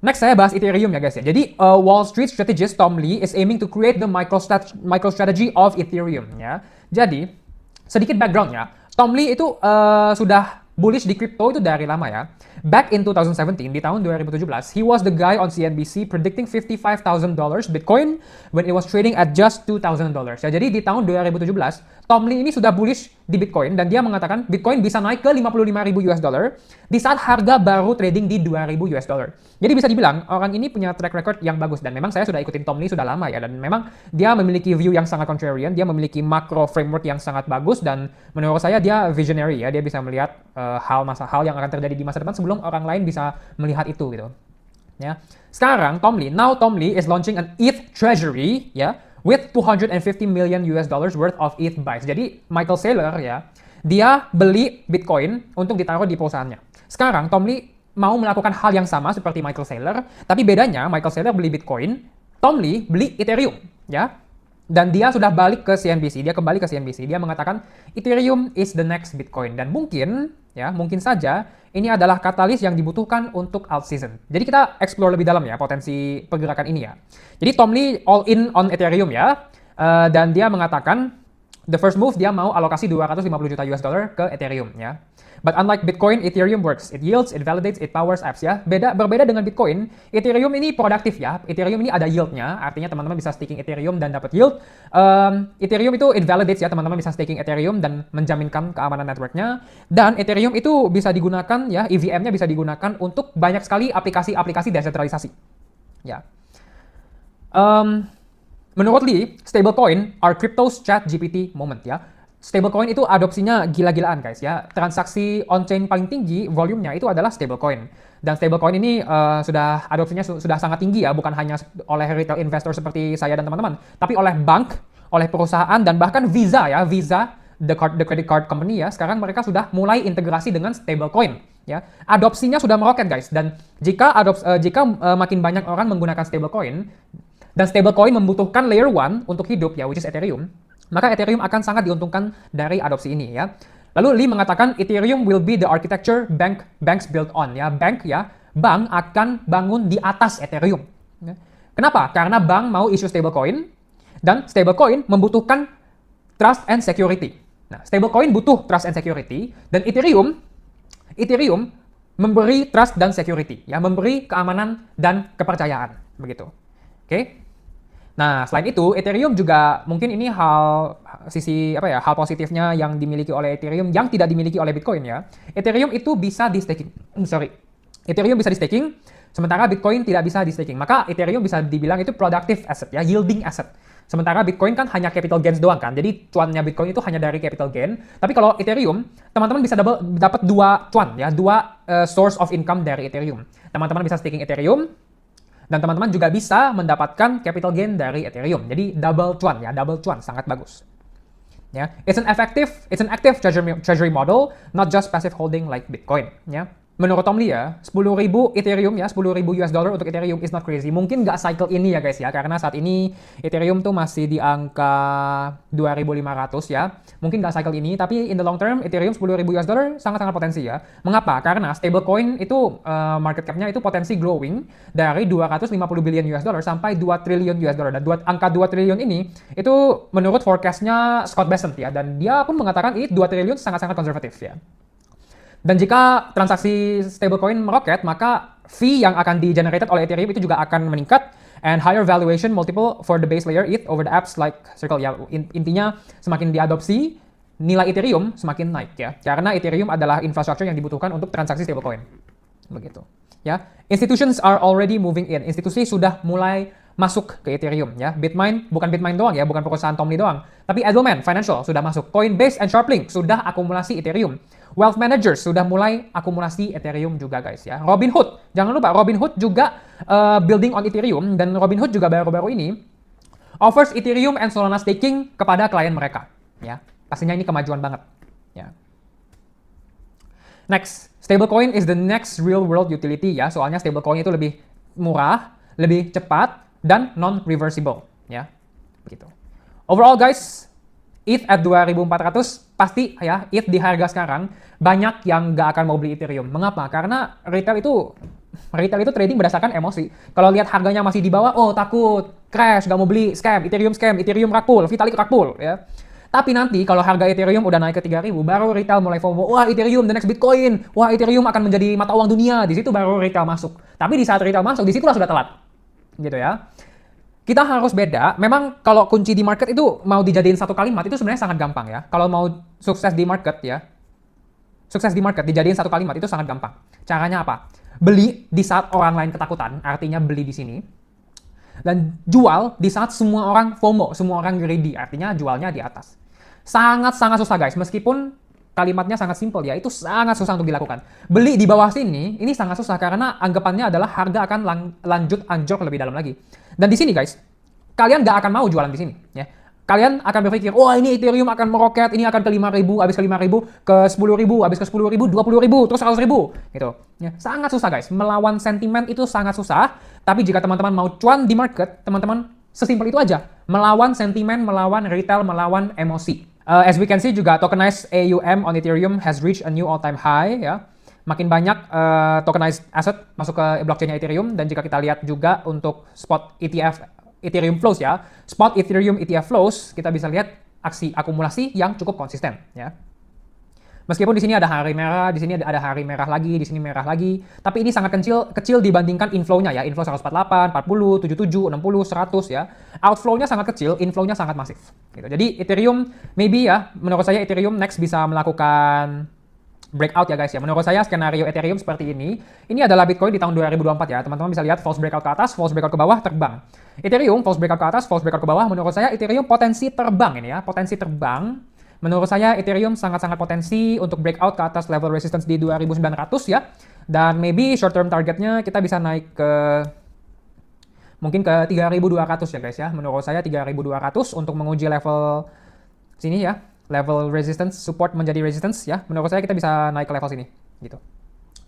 Next saya bahas Ethereum ya guys ya. Jadi Wall Street strategist Tom Lee is aiming to create the microstrategy of Ethereum ya. Jadi sedikit backgroundnya, Tom Lee itu sudah bullish di crypto itu dari lama ya. Back in 2017, di tahun 2017, he was the guy on CNBC predicting $55,000 Bitcoin when it was trading at just $2,000. Ya, jadi di tahun 2017, Tom Lee ini sudah bullish di Bitcoin dan dia mengatakan Bitcoin bisa naik ke 55.000 US dollar di saat harga baru trading di 2.000 US dollar. Jadi bisa dibilang orang ini punya track record yang bagus dan memang saya sudah ikutin Tom Lee sudah lama ya, dan memang dia memiliki view yang sangat contrarian, dia memiliki macro framework yang sangat bagus dan menurut saya dia visionary ya, dia bisa melihat hal yang akan terjadi di masa depan sebelum orang lain bisa melihat itu gitu. Ya. Sekarang Tom Lee is launching an ETH treasury ya with 250 million US dollars worth of ETH buys. Jadi Michael Saylor ya, dia beli Bitcoin untuk ditaruh di perusahaannya. Sekarang Tom Lee mau melakukan hal yang sama seperti Michael Saylor, tapi bedanya Michael Saylor beli Bitcoin, Tom Lee beli Ethereum ya. Dan dia sudah balik ke CNBC, dia kembali ke CNBC, dia mengatakan Ethereum is the next Bitcoin dan mungkin saja ini adalah katalis yang dibutuhkan untuk alt season. Jadi kita explore lebih dalam ya potensi pergerakan ini ya. Jadi Tom Lee all in on Ethereum ya, dan dia mengatakan the first move dia mau alokasi 250 juta US dollar ke Ethereum ya. But unlike Bitcoin, Ethereum works. It yields, it validates, it powers apps ya. Berbeda dengan Bitcoin, Ethereum ini produktif ya. Ethereum ini ada yieldnya, artinya teman-teman bisa staking Ethereum dan dapat yield. Ethereum itu it validates ya, teman-teman bisa staking Ethereum dan menjaminkan keamanan networknya. Dan Ethereum itu bisa digunakan ya, EVM-nya bisa digunakan untuk banyak sekali aplikasi-aplikasi desentralisasi. Ya. Menurut Lee, stablecoin are crypto's ChatGPT moment ya. Stablecoin itu adopsinya gila-gilaan guys ya. Transaksi on-chain paling tinggi volumenya itu adalah stablecoin. Dan stablecoin ini sudah adopsinya sudah sangat tinggi ya, bukan hanya oleh retail investor seperti saya dan teman-teman, tapi oleh bank, oleh perusahaan dan bahkan Visa ya, Visa the credit card company ya. Sekarang mereka sudah mulai integrasi dengan stablecoin ya. Adopsinya sudah meroket guys, dan jika makin banyak orang menggunakan stablecoin dan stablecoin membutuhkan layer 1 untuk hidup ya, which is Ethereum, maka Ethereum akan sangat diuntungkan dari adopsi ini ya. Lalu Lee mengatakan Ethereum will be the architecture banks built on ya. Bank akan bangun di atas Ethereum. Kenapa? Karena bank mau issue stablecoin dan stablecoin membutuhkan trust and security. Nah, stablecoin butuh trust and security dan Ethereum memberi trust dan security ya, memberi keamanan dan kepercayaan begitu. Oke? Nah, selain itu, Ethereum juga mungkin ini hal positifnya yang dimiliki oleh Ethereum yang tidak dimiliki oleh Bitcoin ya. Ethereum itu bisa di staking. Ethereum bisa di staking, sementara Bitcoin tidak bisa di staking. Maka Ethereum bisa dibilang itu productive asset ya, yielding asset. Sementara Bitcoin kan hanya capital gains doang kan. Jadi cuannya Bitcoin itu hanya dari capital gain. Tapi kalau Ethereum, teman-teman bisa dapat dua cuan ya, dua source of income dari Ethereum. Teman-teman bisa staking Ethereum, dan teman-teman juga bisa mendapatkan capital gain dari Ethereum. Jadi double cuan ya, double cuan, sangat bagus. Ya, it's an active treasury model, not just passive holding like Bitcoin. Ya. Menurut Tom Lee ya, 10.000 Ethereum ya, 10.000 US dollar untuk Ethereum is not crazy. Mungkin nggak cycle ini ya guys ya, karena saat ini Ethereum tuh masih di angka 2.500 ya. Mungkin nggak cycle ini, tapi in the long term Ethereum 10.000 US dollar sangat-sangat potensi ya. Mengapa? Karena stablecoin itu market cap-nya itu potensi growing dari 250 billion US dollar sampai 2 triliun US dollar. Dan angka 2 triliun ini itu menurut forecast-nya Scott Bessent ya, dan dia pun mengatakan ini 2 triliun sangat-sangat konservatif ya. Dan jika transaksi stablecoin meroket, maka fee yang akan di-generated oleh Ethereum itu juga akan meningkat, and higher valuation multiple for the base layer ETH over the apps like Circle ya. Intinya semakin diadopsi, nilai Ethereum semakin naik ya. Karena Ethereum adalah infrastruktur yang dibutuhkan untuk transaksi stablecoin. Begitu. Ya. Institutions are already moving in. Institusi sudah mulai masuk ke Ethereum ya. Bukan Bitmain doang ya, bukan perusahaan Tom Lee doang, tapi Edelman Financial sudah masuk. Coinbase and Sharplink sudah akumulasi Ethereum. Wealth managers sudah mulai akumulasi Ethereum juga guys ya. Robinhood, jangan lupa Robinhood juga building on Ethereum, dan Robinhood juga baru-baru ini offers Ethereum and Solana staking kepada klien mereka ya. Pastinya ini kemajuan banget ya. Next, stablecoin is the next real world utility ya. Soalnya stablecoin itu lebih murah, lebih cepat dan non-reversible ya. Begitu. Overall guys, ETH at 2.400 pasti ya, ETH di harga sekarang banyak yang nggak akan mau beli Ethereum. Mengapa? Karena retail itu Retail itu trading berdasarkan emosi. Kalau lihat harganya masih di bawah, oh takut, crash, gak mau beli, scam, Ethereum rakpul, Vitalik rakpul, ya. Tapi nanti kalau harga Ethereum udah naik ke 3.000, baru retail mulai FOMO. Wah, Ethereum the next Bitcoin. Wah, Ethereum akan menjadi mata uang dunia. Di situ baru retail masuk. Tapi di saat retail masuk, di situlah sudah telat. Gitu ya. Kita harus beda. Memang kalau kunci di market itu mau dijadiin satu kalimat itu sebenarnya sangat gampang ya. Kalau mau sukses di market ya. Sukses di market dijadiin satu kalimat itu sangat gampang. Caranya apa? Beli di saat orang lain ketakutan, artinya beli di sini. Dan jual di saat semua orang FOMO, semua orang greedy, artinya jualnya di atas. Sangat-sangat susah guys, meskipun kalimatnya sangat simpel ya, itu sangat susah untuk dilakukan. Beli di bawah sini, ini sangat susah karena anggapannya adalah harga akan lanjut anjlok lebih dalam lagi. Dan di sini guys, kalian nggak akan mau jualan di sini ya. Kalian akan berpikir, oh ini Ethereum akan meroket, ini akan ke 5.000, habis ke 5.000, ke 10.000, habis ke 10.000, 20.000, terus 100.000, gitu. Ya, sangat susah guys, melawan sentimen itu sangat susah, tapi jika teman-teman mau cuan di market, teman-teman sesimpel itu aja. Melawan sentimen, melawan retail, melawan emosi. As we can see juga tokenized AUM on Ethereum has reached a new all-time high ya. Makin banyak tokenized asset masuk ke blockchain-nya Ethereum, dan jika kita lihat juga untuk spot ETF Ethereum flows ya, spot Ethereum ETF flows, kita bisa lihat aksi akumulasi yang cukup konsisten ya. Meskipun di sini ada hari merah, di sini ada hari merah lagi, di sini merah lagi, tapi ini sangat kecil dibandingkan inflow-nya ya. Inflow 148, 40, 77, 60, 100 ya. Outflow-nya sangat kecil, inflow-nya sangat masif. Gitu. Jadi Ethereum maybe ya, menurut saya Ethereum next bisa melakukan breakout ya guys ya. Menurut saya skenario Ethereum seperti ini adalah Bitcoin di tahun 2024 ya. Teman-teman bisa lihat false breakout ke atas, false breakout ke bawah, terbang. Ethereum false breakout ke atas, false breakout ke bawah. Menurut saya Ethereum potensi terbang ini ya, potensi terbang. Menurut saya Ethereum sangat-sangat potensi untuk breakout ke atas level resistance di 2.900 ya. Dan maybe short term targetnya kita bisa naik ke mungkin ke 3.200 ya guys ya. Menurut saya 3.200 untuk menguji level sini ya. Level resistance, support menjadi resistance ya. Menurut saya kita bisa naik ke level sini gitu.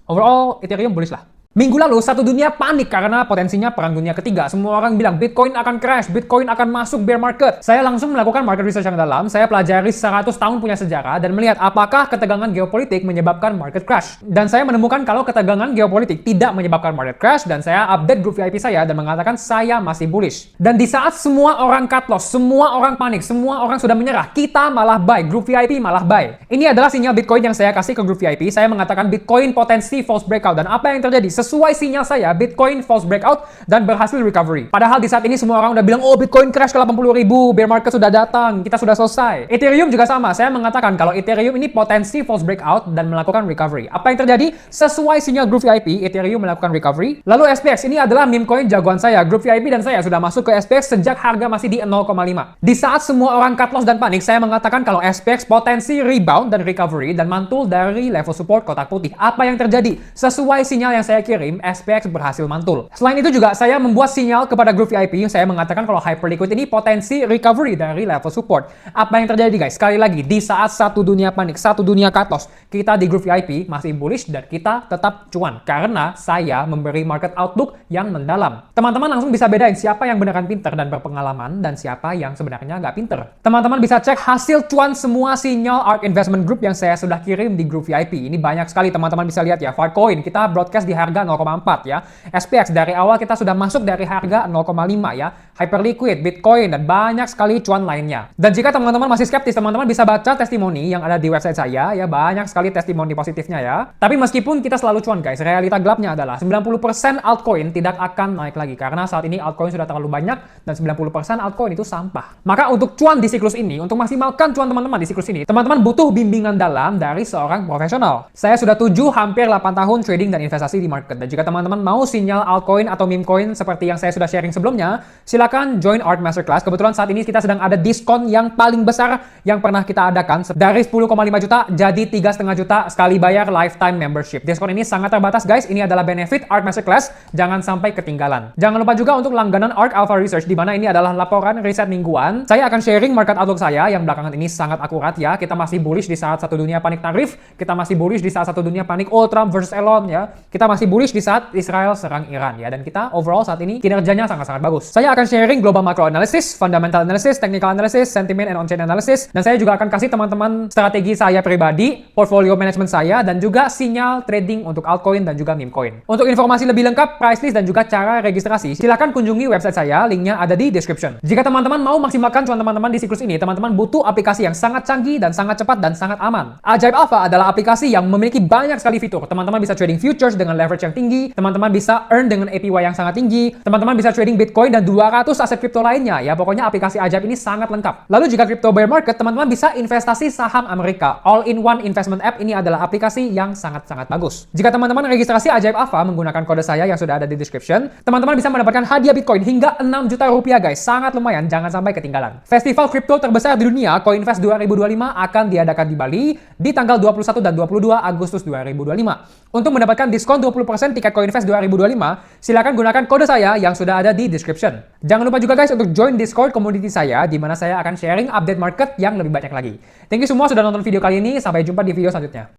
Overall Ethereum bullish lah. Minggu lalu satu dunia panik karena potensinya perang dunia ketiga. Semua orang bilang Bitcoin akan crash, Bitcoin akan masuk bear market. Saya langsung melakukan market research yang dalam. Saya pelajari 100 tahun punya sejarah dan melihat apakah ketegangan geopolitik menyebabkan market crash. Dan saya menemukan kalau ketegangan geopolitik tidak menyebabkan market crash, dan saya update grup VIP saya dan mengatakan saya masih bullish. Dan di saat semua orang cut loss, semua orang panik, semua orang sudah menyerah, kita malah buy, grup VIP malah buy. Ini adalah sinyal Bitcoin yang saya kasih ke grup VIP. Saya mengatakan Bitcoin potensi false breakout, dan apa yang terjadi? Sesuai sinyal saya, Bitcoin false breakout dan berhasil recovery. Padahal di saat ini semua orang udah bilang, oh Bitcoin crash ke 80.000, bear market sudah datang, kita sudah selesai. Ethereum juga sama, saya mengatakan kalau Ethereum ini potensi false breakout dan melakukan recovery. Apa yang terjadi? Sesuai sinyal grup VIP, Ethereum melakukan recovery. Lalu SPX, ini adalah meme coin jagoan saya. Grup VIP dan saya sudah masuk ke SPX sejak harga masih di 0,5. Di saat semua orang cut loss dan panik, saya mengatakan kalau SPX potensi rebound dan recovery dan mantul dari level support kotak putih. Apa yang terjadi? Sesuai sinyal yang saya kirim, SPX berhasil mantul. Selain itu juga saya membuat sinyal kepada grup VIP, saya mengatakan kalau Hyperliquid ini potensi recovery dari level support. Apa yang terjadi guys? Sekali lagi, di saat satu dunia panik, satu dunia cut loss, kita di grup VIP masih bullish dan kita tetap cuan karena saya memberi market outlook yang mendalam. Teman-teman langsung bisa bedain siapa yang beneran pinter dan berpengalaman dan siapa yang sebenarnya nggak pinter. Teman-teman bisa cek hasil cuan semua sinyal ARK Investment Group yang saya sudah kirim di grup VIP. Ini banyak sekali, teman-teman bisa lihat ya. Farcoin kita broadcast di harga 0,4 ya. SPX dari awal kita sudah masuk dari harga 0,5 ya. Hyperliquid, Bitcoin, dan banyak sekali cuan lainnya. Dan jika teman-teman masih skeptis, teman-teman bisa baca testimoni yang ada di website saya ya. Banyak sekali testimoni positifnya ya. Tapi meskipun kita selalu cuan guys, realita gelapnya adalah 90% altcoin tidak akan naik lagi karena saat ini altcoin sudah terlalu banyak dan 90% altcoin itu sampah. Maka untuk cuan di siklus ini, untuk maksimalkan cuan teman-teman di siklus ini, teman-teman butuh bimbingan dalam dari seorang profesional. Saya sudah hampir 8 tahun trading dan investasi di market. Dan jika teman-teman mau sinyal altcoin atau meme coin seperti yang saya sudah sharing sebelumnya, silakan join ARK Masterclass. Kebetulan saat ini kita sedang ada diskon yang paling besar yang pernah kita adakan, dari 10,5 juta jadi 3,5 juta sekali bayar lifetime membership. Diskon ini sangat terbatas guys. Ini adalah benefit ARK Masterclass. Jangan sampai ketinggalan. Jangan lupa juga untuk langganan ARK Alpha Research, di mana ini adalah laporan riset mingguan. Saya akan sharing market outlook saya yang belakangan ini sangat akurat ya. Kita masih bullish di saat satu dunia panik tarif. Kita masih bullish di saat satu dunia panik Trump versus Elon ya. Kita masih bullish bullish di saat Israel serang Iran ya. Dan kita overall saat ini kinerjanya sangat-sangat bagus. Saya akan sharing global macro analysis, fundamental analysis, technical analysis, sentiment and on-chain analysis. Dan saya juga akan kasih teman-teman strategi saya pribadi, portfolio management saya, dan juga sinyal trading untuk altcoin dan juga meme coin. Untuk informasi lebih lengkap, price list dan juga cara registrasi, silakan kunjungi website saya, linknya ada di description. Jika teman-teman mau maksimalkan cuan teman-teman di siklus ini, teman-teman butuh aplikasi yang sangat canggih dan sangat cepat dan sangat aman. Ajaib Alpha adalah aplikasi yang memiliki banyak sekali fitur. Teman-teman bisa trading futures dengan leverage yang tinggi, teman-teman bisa earn dengan APY yang sangat tinggi, teman-teman bisa trading Bitcoin dan 200 aset kripto lainnya ya. Pokoknya aplikasi Ajaib ini sangat lengkap. Lalu jika crypto bear market, teman-teman bisa investasi saham Amerika. All-in-one investment app ini adalah aplikasi yang sangat-sangat bagus. Jika teman-teman registrasi Ajaib Alpha menggunakan kode saya yang sudah ada di description, teman-teman bisa mendapatkan hadiah Bitcoin hingga 6 juta rupiah guys. Sangat lumayan, jangan sampai ketinggalan. Festival kripto terbesar di dunia, CoinFest 2025 akan diadakan di Bali di tanggal 21 dan 22 Agustus 2025. Untuk mendapatkan diskon 20% tiket CoinFest 2025, silakan gunakan kode saya yang sudah ada di description. Jangan lupa juga guys untuk join Discord community saya, di mana saya akan sharing update market yang lebih banyak lagi. Thank you semua sudah nonton video kali ini, sampai jumpa di video selanjutnya.